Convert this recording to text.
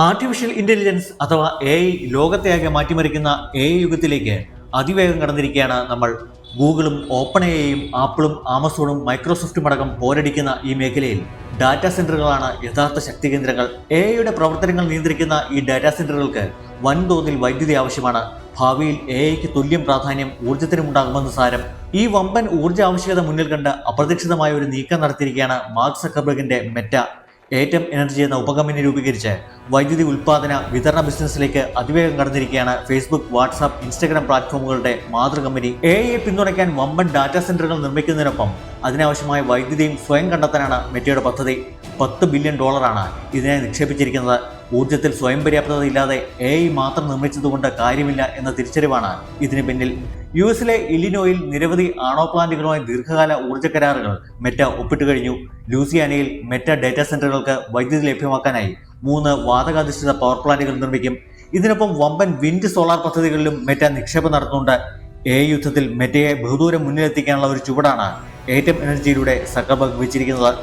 Artificial intelligence അഥവാ AI ലോകത്തെയാകെ മാറ്റിമറിക്കുന്ന AI യുഗത്തിലേക്ക് അതിവേഗം കടന്നിരിക്കുകയാണ് നമ്മൾ. ഗൂഗിളും ഓപ്പൺ എയും ആപ്പിളും ആമസോണും മൈക്രോസോഫ്റ്റും അടക്കം പോരടിക്കുന്ന ഈ മേഖലയിൽ ഡാറ്റാ സെന്ററുകളാണ് യഥാർത്ഥ ശക്തി കേന്ദ്രങ്ങൾ. AI പ്രവർത്തനങ്ങൾ നിയന്ത്രിക്കുന്ന ഈ ഡാറ്റാ സെന്ററുകൾക്ക് വൻതോതിൽ വൈദ്യുതി ആവശ്യമാണ്. ഭാവിയിൽ AI തുല്യം പ്രാധാന്യം ഊർജ്ജത്തിനുമുണ്ടാകുമെന്ന് സാരം. ഈ വമ്പൻ ഊർജ്ജ ആവശ്യകത മുന്നിൽ കണ്ട് അപ്രതീക്ഷിതമായ ഒരു നീക്കം നടത്തിയിരിക്കുകയാണ് മാർക്ക് സക്കർബർഗിന്റെ മെറ്റ. ഏറ്റം എനർജി എന്ന ഉപകമ്പനി രൂപീകരിച്ച് വൈദ്യുതി ഉൽപ്പാദന വിതരണ ബിസിനസ്സിലേക്ക് അതിവേഗം കടന്നിരിക്കുകയാണ് ഫേസ്ബുക്ക്, വാട്സാപ്പ്, ഇൻസ്റ്റഗ്രാം പ്ലാറ്റ്ഫോമുകളുടെ മാതൃകമ്പനി. AI പിന്തുണയ്ക്കാൻ വമ്പൻ ഡാറ്റാ സെന്ററുകൾ നിർമ്മിക്കുന്നതിനൊപ്പം അതിനാവശ്യമായ വൈദ്യുതിയും സ്വയം കണ്ടെത്താനാണ് മെറ്റയുടെ പദ്ധതി. $10 ബില്യൺ ഇതിനായി നിക്ഷേപിച്ചിരിക്കുന്നത്. ഊർജ്ജത്തിൽ സ്വയം പര്യാപ്തതയില്ലാതെ AI മാത്രം നിർമ്മിച്ചതുകൊണ്ട് കാര്യമില്ല എന്ന തിരിച്ചറിവാണ് ഇതിന് പിന്നിൽ. US ഇല്ലിനോയിൽ നിരവധി ആണവ പ്ലാന്റുകളുമായി ദീർഘകാല ഊർജ്ജ കരാറുകൾ മെറ്റ ഒപ്പിട്ട് കഴിഞ്ഞു. ലൂസിയാനയിൽ മെറ്റ ഡാറ്റാ സെന്ററുകൾക്ക് വൈദ്യുതി ലഭ്യമാക്കാനായി 3 വാതകാധിഷ്ഠിത പവർ പ്ലാന്റുകൾ നിർമ്മിക്കും. ഇതിനൊപ്പം വമ്പൻ വിൻഡ് സോളാർ പദ്ധതികളിലും മെറ്റ നിക്ഷേപം നടത്തുന്നുണ്ട്. AI യുദ്ധത്തിൽ മെറ്റയെ ബഹുദൂരം മുന്നിലെത്തിക്കാനുള്ള ഒരു ചുവടാണ് ഏറ്റം എനർജിയിലൂടെ സക്കർബർഗ് വെച്ചിരിക്കുന്നത്.